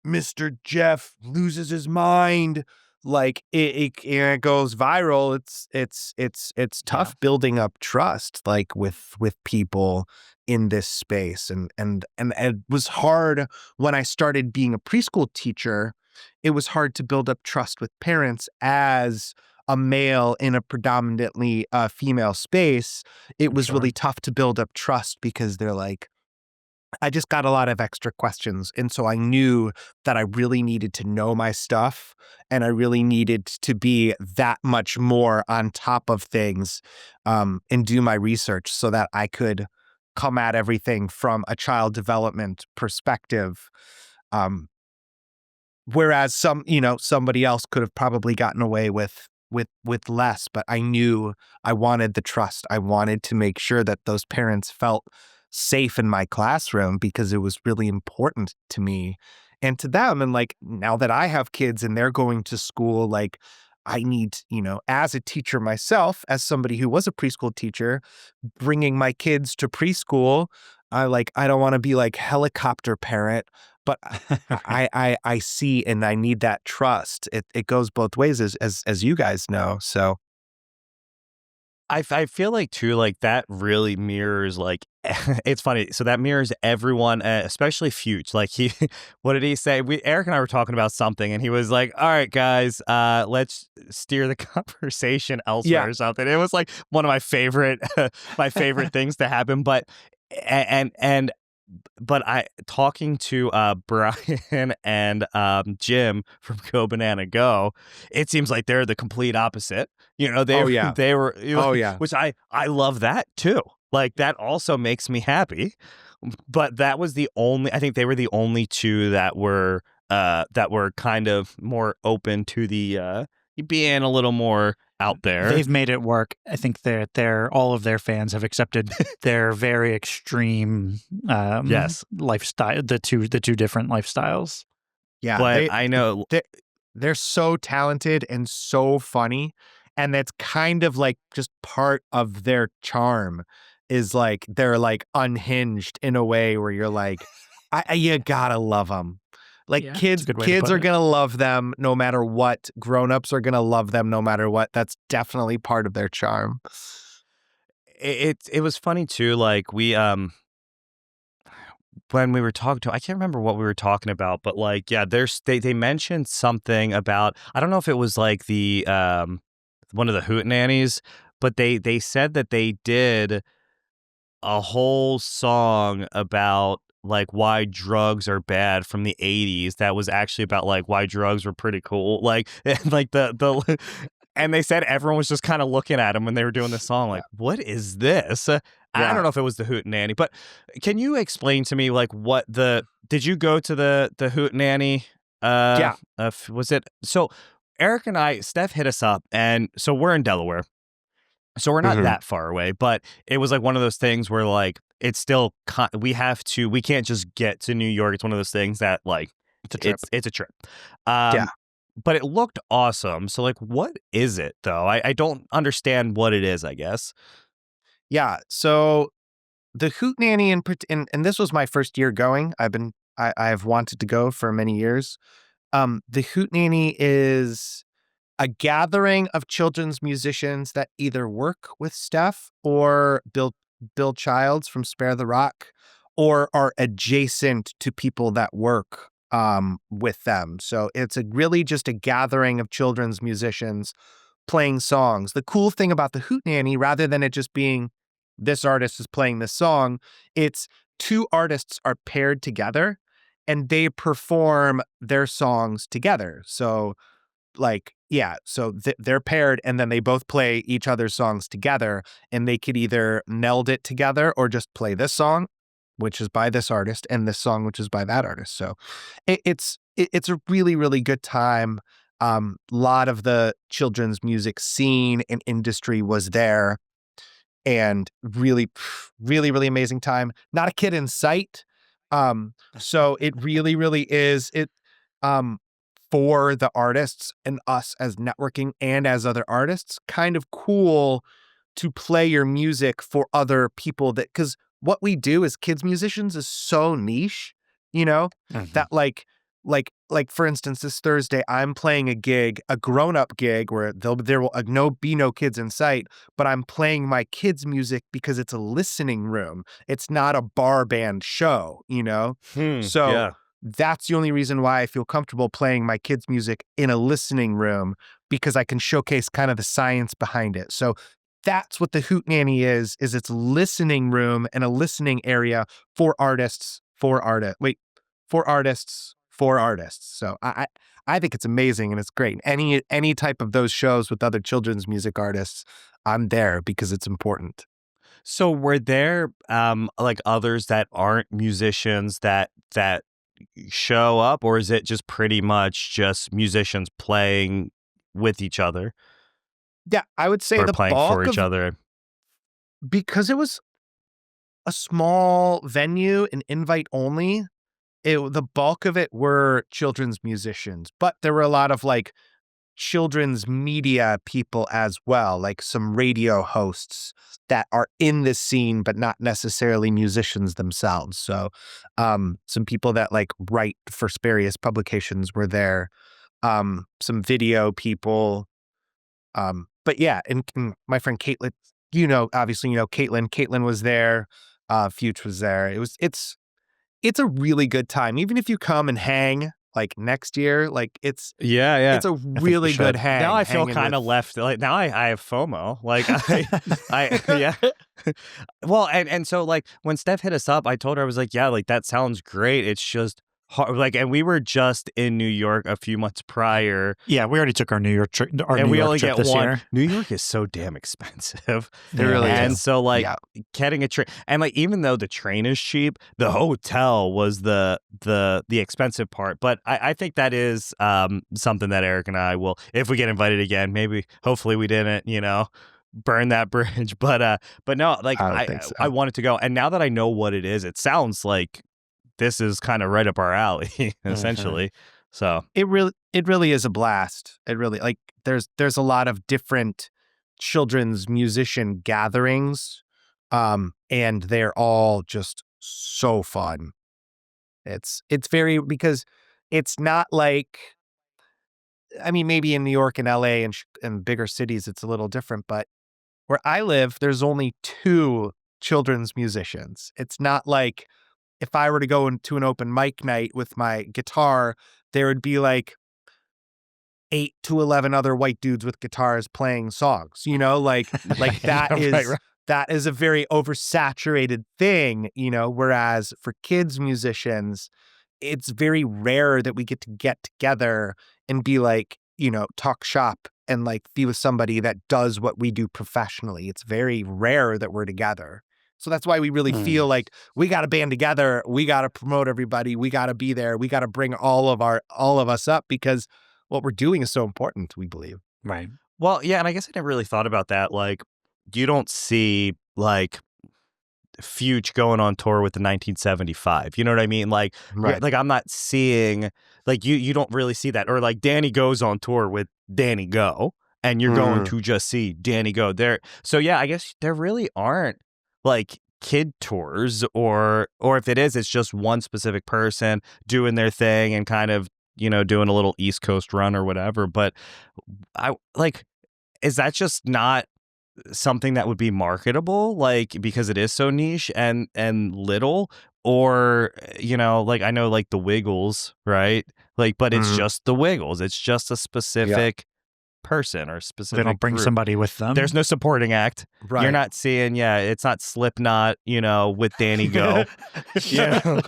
Mr. Jeff loses his mind, like it goes viral. It's tough building up trust like with people in this space, and it was hard when I started being a preschool teacher. It was hard to build up trust with parents as a male in a predominantly female space. It was really tough to build up trust because they're like, I just got a lot of extra questions. And so I knew that I really needed to know my stuff, and I really needed to be that much more on top of things and do my research so that I could come at everything from a child development perspective. Whereas somebody else could have probably gotten away with with less, but I knew I wanted the trust. I wanted to make sure that those parents felt safe in my classroom because it was really important to me and to them. And like now that I have kids and they're going to school, like I need, as a teacher myself, as somebody who was a preschool teacher, bringing my kids to preschool, I don't want to be like helicopter parent, but I see and I need that trust. It goes both ways as you guys know. So I feel like too, like that really mirrors like it's funny. So that mirrors everyone, especially Fuge. Like what did he say? Eric and I were talking about something, and he was like, "All right, guys, let's steer the conversation elsewhere or something." It was like one of my favorite things to happen. But and but I talking to Brian and Jim from Go Banana Go, it seems like they're the complete opposite. They were which I love that too. Like that also makes me happy. But that was I think they were the only two that were kind of more open to the being a little more out there. They've made it work. I think all of their fans have accepted their very extreme lifestyle, the two different lifestyles. Yeah, but I know they're so talented and so funny, and that's kind of like just part of their charm is like they're like unhinged in a way where you're like, you gotta love them. Like kids are going to love them no matter what. Grown-ups are going to love them no matter what. That's definitely part of their charm. It was funny too. Like we when we were talking to, I can't remember what we were talking about, but like they mentioned something about, I don't know if it was like the one of the hootenannies, but they said that they did a whole song about like why drugs are bad from the 80s that was actually about like why drugs were pretty cool, like and like the and they said everyone was just kind of looking at them when they were doing the song like, what is this? I don't know if it was the hootenanny, but can you explain to me like did you go to the hootenanny? Was it so? Eric and Steph hit us up, and so we're in Delaware. So we're not that far away, but it was like one of those things where like it's still we can't just get to New York. It's one of those things that like it's a trip. But it looked awesome. So like, what is it though? I don't understand what it is, I guess. Yeah. So the hootenanny and this was my first year going. I've wanted to go for many years. The hootenanny is a gathering of children's musicians that either work with Steph or Bill Childs from Spare the Rock, or are adjacent to people that work with them. So it's really just a gathering of children's musicians playing songs. The cool thing about the hootenanny, rather than it just being this artist is playing this song, it's two artists are paired together and they perform their songs together. So like, they're paired and then they both play each other's songs together, and they could either meld it together or just play this song, which is by this artist, and this song, which is by that artist. So it's a really, really good time. Lot of the children's music scene and industry was there, and really, really, really amazing time. Not a kid in sight. So it really, really is for the artists and us as networking and as other artists, kind of cool to play your music for other people because what we do as kids musicians is so niche, that like for instance, this Thursday, I'm playing a gig, a grown-up gig where there will be no kids in sight, but I'm playing my kids' music because it's a listening room. It's not a bar band show, That's the only reason why I feel comfortable playing my kids' music in a listening room, because I can showcase kind of the science behind it. So that's what the hootenanny is it's a listening room and a listening area for artists. So I think it's amazing and it's great. Any type of those shows with other children's music artists, I'm there because it's important. So were there like others that aren't musicians that show up, or is it just pretty much just musicians playing with each other? Yeah, I would say or the playing bulk for each of, other? because it was a small venue and invite only, the bulk of it were children's musicians, but there were a lot of like children's media people as well, like some radio hosts that are in this scene, but not necessarily musicians themselves. So, some people that like write for various publications were there, some video people. But yeah, and my friend Caitlin, obviously, Caitlin was there, Fuchs was there. It's a really good time. Even if you come and hang like next year, like it's Yeah. a I think we really good should. hang. Now I feel hanging kind of with- left. Like now I have FOMO. Like yeah. Well, and so like when Steph hit us up, I told her, I was like, yeah, like that sounds great. It's just hard. Like, and we were just in New York a few months prior. Yeah, we already took our New York trip. And we only trip get this one. year. New York is so damn expensive. It really And is. so like Yeah. getting a train, and like even though the train is cheap, the hotel was the expensive part. But I think that is something that Eric and I will, if we get invited again, maybe hopefully we didn't, burn that bridge. But no, like I don't think so. I wanted to go. And now that I know what it is, it sounds like this is kind of right up our alley, essentially. So It really is a blast. It really, like, there's a lot of different children's musician gatherings, and they're all just so fun. It's very, because it's not like, I mean, maybe in New York and LA and bigger cities it's a little different, but where I live, there's only 2 children's musicians. It's not like if I were to go into an open mic night with my guitar, there would be like 8 to 11 other white dudes with guitars playing songs, like that is right. that is a very oversaturated thing, whereas for kids musicians, it's very rare that we get together and be like, talk shop and like be with somebody that does what we do professionally. It's very rare that we're together. So that's why we really feel like we got to band together. We got to promote everybody. We got to be there. We got to bring all of us up, because what we're doing is so important, we believe. Right. Well, yeah, and I guess I never really thought about that. Like, you don't see like Fuge going on tour with the 1975. You know what I mean? Like, Right. like I'm not seeing, like, you don't really see that. Or like Danny goes on tour with Danny Go, and you're going to just see Danny Go there. So yeah, I guess there really aren't like kid tours, or if it is, it's just one specific person doing their thing and kind of, doing a little East Coast run or whatever. But I like, is that just not something that would be marketable, like, because it is so niche and little? Or like, I know like the Wiggles, right? Like, but it's just the Wiggles. It's just a specific person or specific They don't bring group. somebody with them. There's no supporting act. Right. You're not seeing, it's not Slipknot, with Danny Go. Yeah.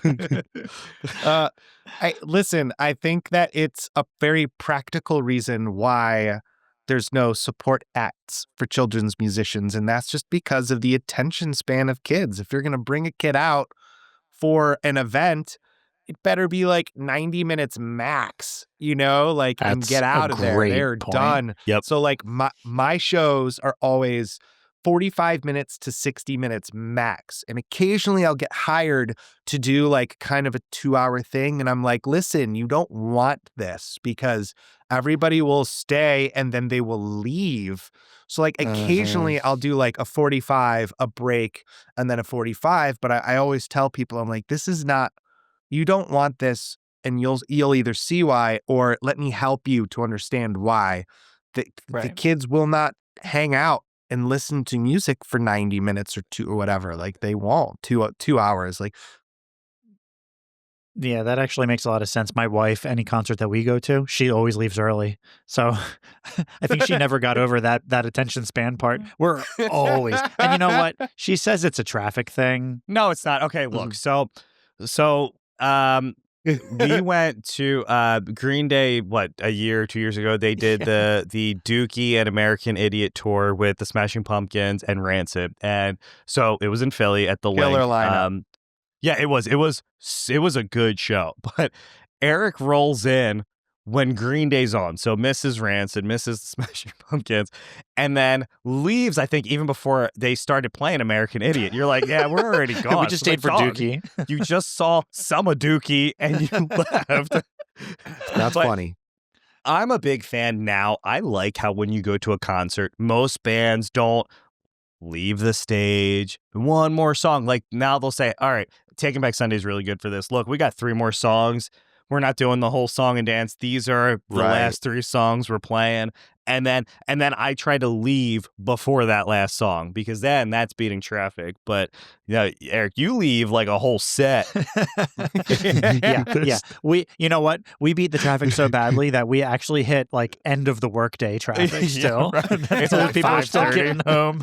I think that it's a very practical reason why there's no support acts for children's musicians, and that's just because of the attention span of kids. If you're going to bring a kid out for an event, it better be like 90 minutes max, and That's get a out of there. great They're point. done. Yep. So like my shows are always 45 minutes to 60 minutes max. And occasionally I'll get hired to do like kind of a 2-hour thing. And I'm like, listen, you don't want this, because everybody will stay and then they will leave. So like occasionally I'll do like a 45, a break, and then a 45. But I always tell people, I'm like, this is not, you don't want this, and you'll either see why, or let me help you to understand why. The kids will not hang out and listen to music for 90 minutes or 2 or whatever. Like they won't. 2 hours. Like, Yeah, that actually makes a lot of sense. My wife, any concert that we go to, she always leaves early. So I think she never got over that attention span part. We're always, and you know what? She says it's a traffic thing. No, it's not. Okay, look. So we went to Green Day, a year, 2 years ago. They did the Dookie and American Idiot tour with the Smashing Pumpkins and Rancid, and so it was in Philly at the Killer Link. lineup. Yeah, it was a good show. But Eric rolls in when Green Day's on. So Mrs. Rancid, Mrs. Smashing Pumpkins, and then leaves, I think, even before they started playing American Idiot. You're like, yeah, we're already gone. We just stayed for Dog, Dookie. You just saw some of Dookie and you left. That's But funny. I'm a big fan now. I like how when you go to a concert, most bands don't leave the stage. One more song. Like now they'll say, all right, Taking Back Sunday is really good for this. Look, we got 3 more songs. We're not doing the whole song and dance. These are the last 3 songs we're playing. And then I try to leave before that last song because then that's beating traffic. But Eric, you leave like a whole set. Yeah. You know what? We beat the traffic so badly that we actually hit like end of the workday traffic still. Yeah, right. It's So like people are still 5:30. getting home.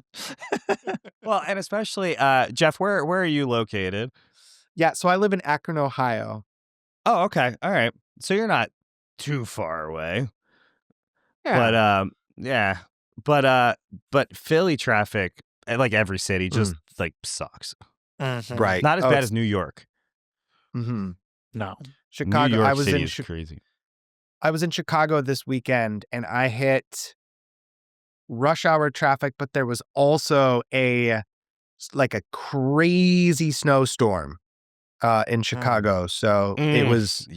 Well, and especially Jeff, where are you located? Yeah, so I live in Akron, Ohio. Oh, okay. All right. So you're not too far away. Yeah. But Philly traffic, like every city, just like sucks. Right. Not as bad as New York. Mm-hmm. No. Chicago. New York I was City in is crazy. I was in Chicago this weekend and I hit rush hour traffic, but there was also a crazy snowstorm in Chicago. So it was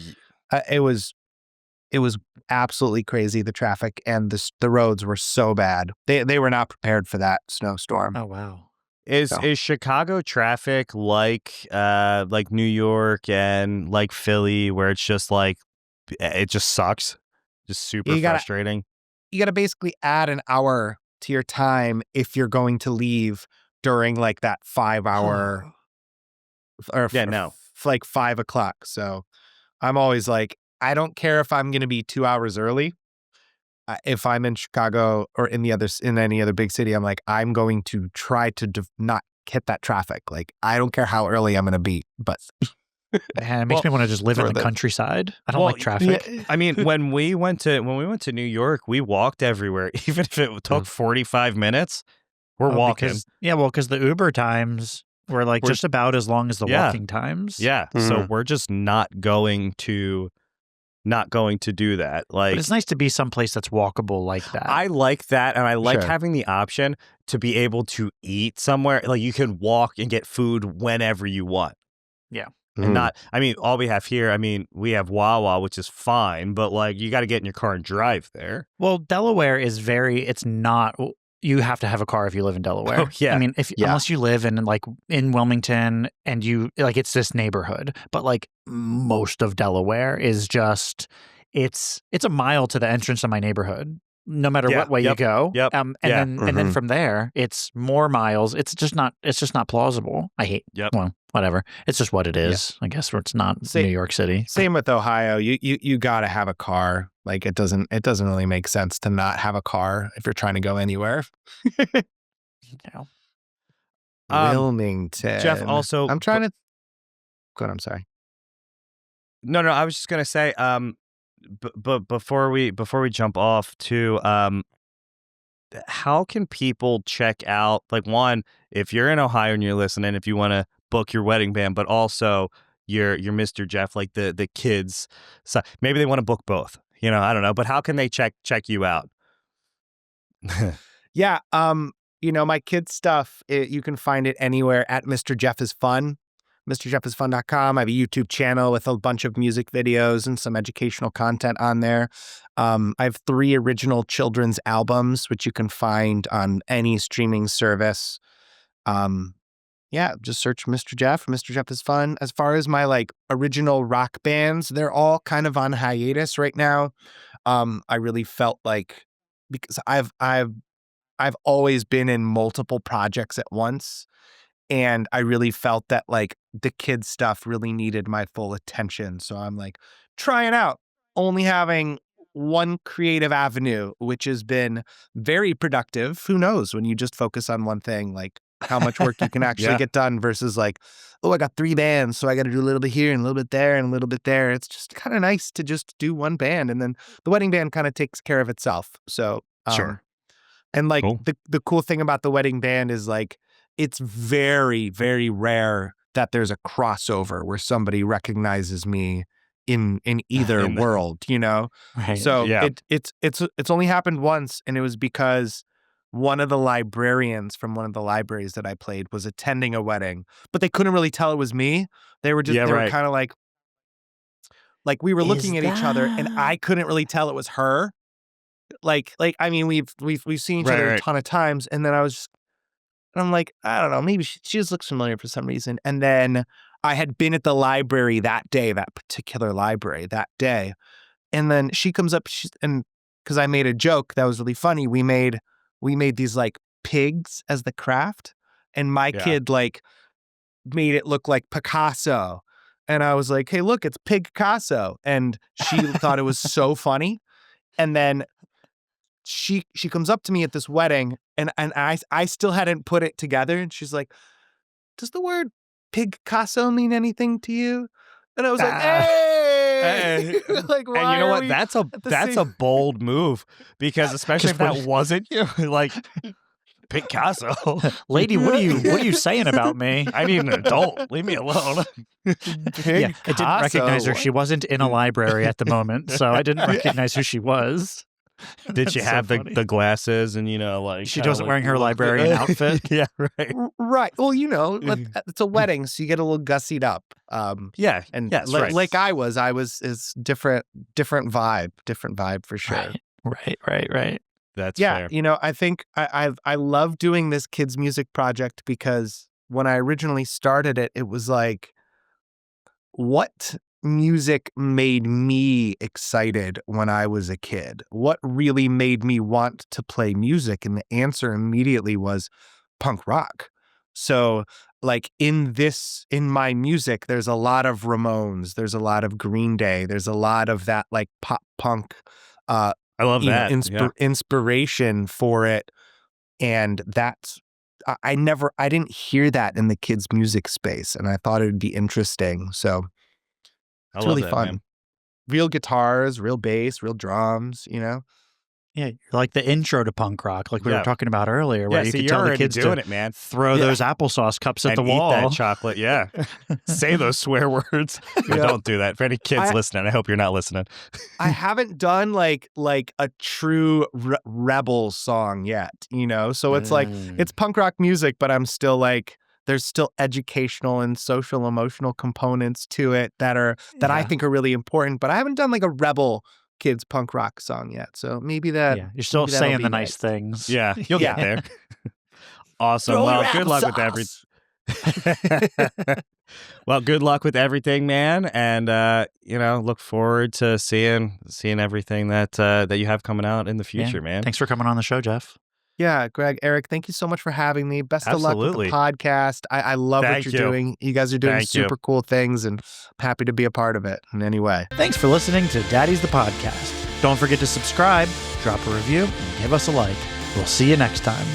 absolutely crazy, the traffic, and the roads were so bad. They were not prepared for that snowstorm. Oh wow. Is Chicago traffic like New York and like Philly, where it's just like it just sucks, just super frustrating? You got to basically add an hour to your time if you're going to leave during like that 5 hour like 5 o'clock. So I'm always like, I don't care if I'm going to be 2 hours early. If I'm in Chicago or in any other big city, I'm like, I'm going to try to not hit that traffic. Like, I don't care how early I'm going to be, but Man, it makes me want to just live in the countryside. I don't like traffic. Yeah, I mean, when we went to New York, we walked everywhere, even if it took 45 minutes. We're walking. Because the Uber times were like just about as long as the walking times. Yeah, so we're just not going to do that. Like, but it's nice to be someplace that's walkable like that. I like that, and I like having the option to be able to eat somewhere. Like, you can walk and get food whenever you want. Yeah. And not, I mean, all we have here, I mean, we have Wawa, which is fine, but like, you got to get in your car and drive there. Well, Delaware is it's not, you have to have a car if you live in Delaware. Oh, yeah. I mean, unless you live in Wilmington and it's this neighborhood, but like most of Delaware is just, it's a mile to the entrance of my neighborhood, no matter what way you go. Yep. And then from there, it's more miles. It's just not plausible. I hate, well, whatever. It's just what it is, I guess, where it's not New York City. Same with Ohio. You got to have a car. Like, it doesn't really make sense to not have a car if you're trying to go anywhere. Wilmington. Jeff, also, I'm trying to. Go ahead, I'm sorry. No, I was just gonna say, but before we jump off to, how can people check out, like, one, if you're in Ohio and you're listening, if you want to book your wedding band, but also your Mr. Jeff, like the kids, so maybe they want to book both. I don't know, but how can they check you out? Yeah, my kids' stuff, you can find it anywhere at Mr. Jeff is Fun. MrJeffIsFun.com. I have a YouTube channel with a bunch of music videos and some educational content on there. I have 3 original children's albums, which you can find on any streaming service. Just search Mr. Jeff. Mr. Jeff is Fun. As far as my original rock bands, they're all kind of on hiatus right now. I really felt like, because I've always been in multiple projects at once. And I really felt that the kids stuff really needed my full attention. So I'm trying out only having one creative avenue, which has been very productive. Who knows when you just focus on one thing, how much work you can actually get done versus I got 3 bands. So I got to do a little bit here and a little bit there and a little bit there. It's just kind of nice to just do one band. And then the wedding band kind of takes care of itself. So, sure. And cool. The cool thing about the wedding band is it's very, very rare that there's a crossover where somebody recognizes me in either In the- world, you know? Right. So Yeah. it's only happened once, and it was because one of the librarians from one of the libraries that I played was attending a wedding, but they couldn't really tell it was me. They were just Yeah, they were right. kind of like we were looking Is at each other, and I couldn't really tell it was her. Like I mean, we've seen each other a Right. ton of times, and then I'm like, I don't know, maybe she just looks familiar for some reason. And then I had been at the library that day, that particular library that day. And then she comes up, and because I made a joke that was really funny, we made these like pigs as the craft, and my Yeah. kid like made it look like Picasso. And I was like, hey, look, it's Pig Picasso. And she thought it was so funny. And then she comes up to me at this wedding, and I still hadn't put it together, and she's like, does the word Picasso mean anything to you? And I was like, hey! Like, why And you know are what? we That's at the a same- bold move, because especially if Just that wasn't you, like Picasso. Lady, what are you saying about me? I need an adult. Leave me alone. Yeah, I didn't recognize her. Picasso. She wasn't in a library at the moment, so I didn't recognize who she was. Did she That's so have funny. the glasses and like She kinda, wasn't like, wearing her look- librarian outfit? Yeah, right. Right. Well, you know, it's a wedding, so you get a little gussied up. Yeah, And yes, like, right. like I was it's different vibe for sure. Right. That's Yeah, fair. you know, I think I love doing this kids music project because when I originally started it, it was like, what music made me excited when I was a kid? What really made me want to play music? And the answer immediately was punk rock. So like in my music, there's a lot of Ramones, there's a lot of Green Day, there's a lot of that like pop punk I love you know, that. inspiration for it. And that's, I didn't hear that in the kids' music space. And I thought it would be interesting. So I it's love really that, fun. man. Real guitars, real bass, real drums, you know? Yeah, you're like the intro to punk rock, like we Yeah. were talking about earlier, where Yeah, you see, could you're tell the already kids doing to it, man. throw Yeah. those applesauce cups at And the wall. eat that chocolate. Yeah. Say those swear words. But Yeah. don't do that. For any kids I- listening, I hope you're not listening. I haven't done like a true rebel song yet, you know? So it's like, it's punk rock music, but I'm still like, there's still educational and social emotional components to it that I Yeah. think are really important, but I haven't done like a rebel kids punk rock song yet. So maybe that. Yeah, you're still maybe that'll saying be the nice next. things. Yeah, you'll get Yeah. there. Awesome. Throw Well, your good luck with applesauce. everything. Well, good luck with everything, man. And look forward to seeing everything that you have coming out in the Yeah. future, man. Thanks for coming on the show, Jeff. Yeah, Greg, Eric, thank you so much for having me. Best of luck Absolutely. with the podcast. I love Thank what you're you. doing. You guys are doing Thank you. super cool things, and I'm happy to be a part of it in any way. Thanks for listening to Daddies the Podcast. Don't forget to subscribe, drop a review, and give us a like. We'll see you next time.